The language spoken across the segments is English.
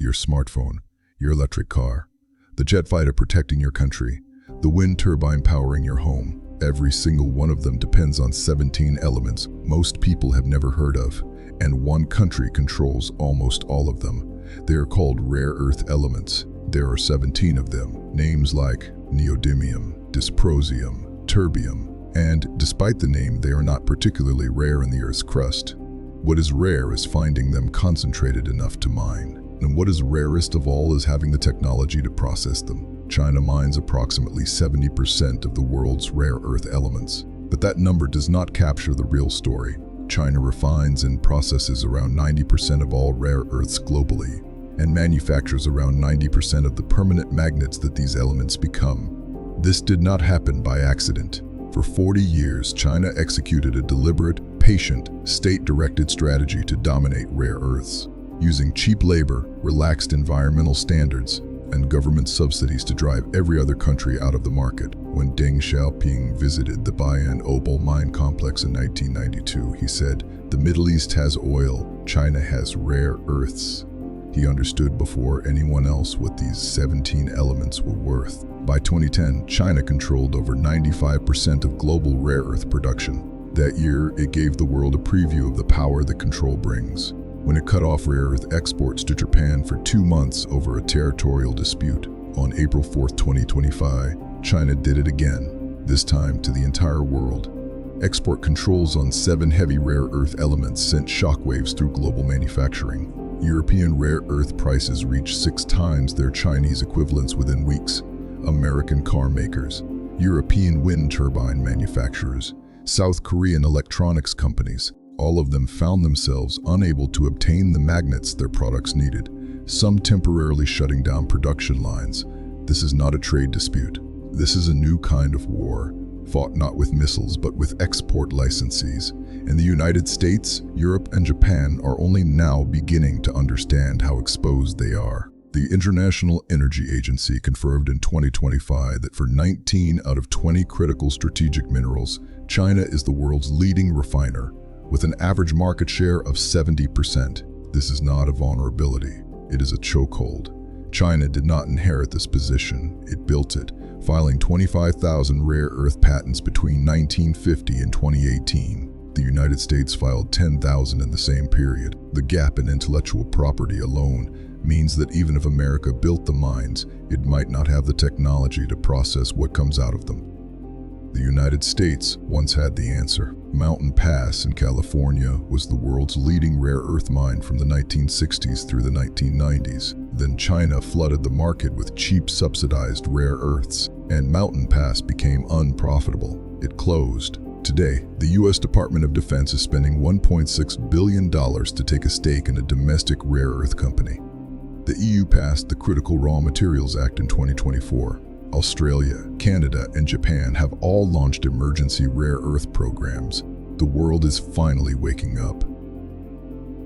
your smartphone, your electric car, the jet fighter protecting your country, the wind turbine powering your home. Every single one of them depends on 17 elements most people have never heard of, and one country controls almost all of them. They are called rare earth elements. There are 17 of them, names like neodymium, dysprosium, terbium, and despite the name, they are not particularly rare in the Earth's crust. What is rare is finding them concentrated enough to mine. And what is rarest of all is having the technology to process them. China mines approximately 70% of the world's rare earth elements. But that number does not capture the real story. China refines and processes around 90% of all rare earths globally, and manufactures around 90% of the permanent magnets that these elements become. This did not happen by accident. For 40 years, China executed a deliberate, patient, state-directed strategy to dominate rare earths, using cheap labor, relaxed environmental standards, and government subsidies to drive every other country out of the market. When Deng Xiaoping visited the Bayan Opal mine complex in 1992, he said, "The Middle East has oil, China has rare earths." He understood before anyone else what these 17 elements were worth. By 2010, China controlled over 95% of global rare earth production. That year, it gave the world a preview of the power that control brings, when it cut off rare earth exports to Japan for 2 months over a territorial dispute. On April 4, 2025, China did it again, this time to the entire world. Export controls on 7 heavy rare earth elements sent shockwaves through global manufacturing. European rare earth prices reached 6 times their Chinese equivalents within weeks. American car makers, European wind turbine manufacturers, South Korean electronics companies, all of them found themselves unable to obtain the magnets their products needed, some temporarily shutting down production lines. This is not a trade dispute. This is a new kind of war, fought not with missiles but with export licensees. And the United States, Europe, and Japan are only now beginning to understand how exposed they are. The International Energy Agency confirmed in 2025 that for 19 out of 20 critical strategic minerals, China is the world's leading refiner, with an average market share of 70%. This is not a vulnerability, it is a chokehold. China did not inherit this position, it built it, filing 25,000 rare earth patents between 1950 and 2018. The United States filed 10,000 in the same period. The gap in intellectual property alone means that even if America built the mines, it might not have the technology to process what comes out of them. The United States once had the answer. Mountain Pass in California was the world's leading rare earth mine from the 1960s through the 1990s. Then China flooded the market with cheap subsidized rare earths, and Mountain Pass became unprofitable. It closed. Today, the U.S. Department of Defense is spending $1.6 billion to take a stake in a domestic rare earth company. The EU passed the Critical Raw Materials Act in 2024. Australia, Canada, and Japan have all launched emergency rare earth programs. The world is finally waking up.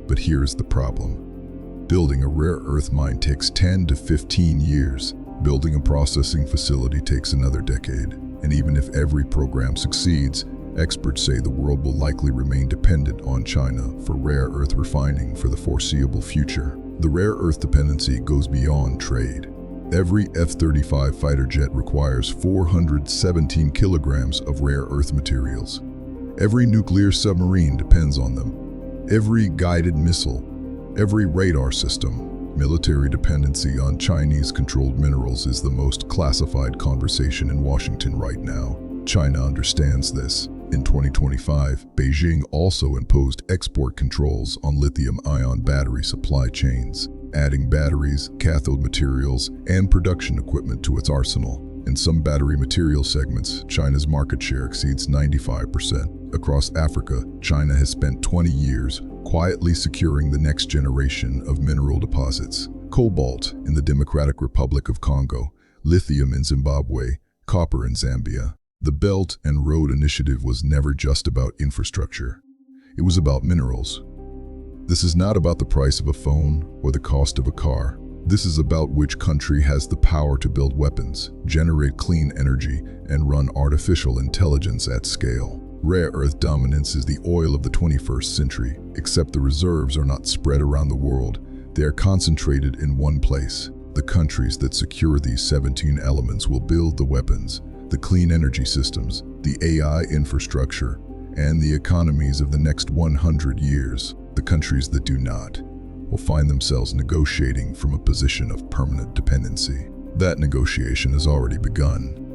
But here's the problem. Building a rare earth mine takes 10 to 15 years. Building a processing facility takes another decade. And even if every program succeeds, experts say the world will likely remain dependent on China for rare earth refining for the foreseeable future. The rare earth dependency goes beyond trade. Every F-35 fighter jet requires 417 kilograms of rare earth materials. Every nuclear submarine depends on them. Every guided missile, every radar system. Military dependency on Chinese-controlled minerals is the most classified conversation in Washington right now. China understands this. In 2025, Beijing also imposed export controls on lithium-ion battery supply chains, adding batteries, cathode materials, and production equipment to its arsenal. In some battery material segments, China's market share exceeds 95%. Across Africa, China has spent 20 years quietly securing the next generation of mineral deposits. Cobalt in the Democratic Republic of Congo, lithium in Zimbabwe, copper in Zambia. The Belt and Road Initiative was never just about infrastructure. It was about minerals. This is not about the price of a phone or the cost of a car. This is about which country has the power to build weapons, generate clean energy, and run artificial intelligence at scale. Rare earth dominance is the oil of the 21st century, except the reserves are not spread around the world. They are concentrated in one place. The countries that secure these 17 elements will build the weapons, the clean energy systems, the AI infrastructure, and the economies of the next 100 years. The countries that do not will find themselves negotiating from a position of permanent dependency. That negotiation has already begun.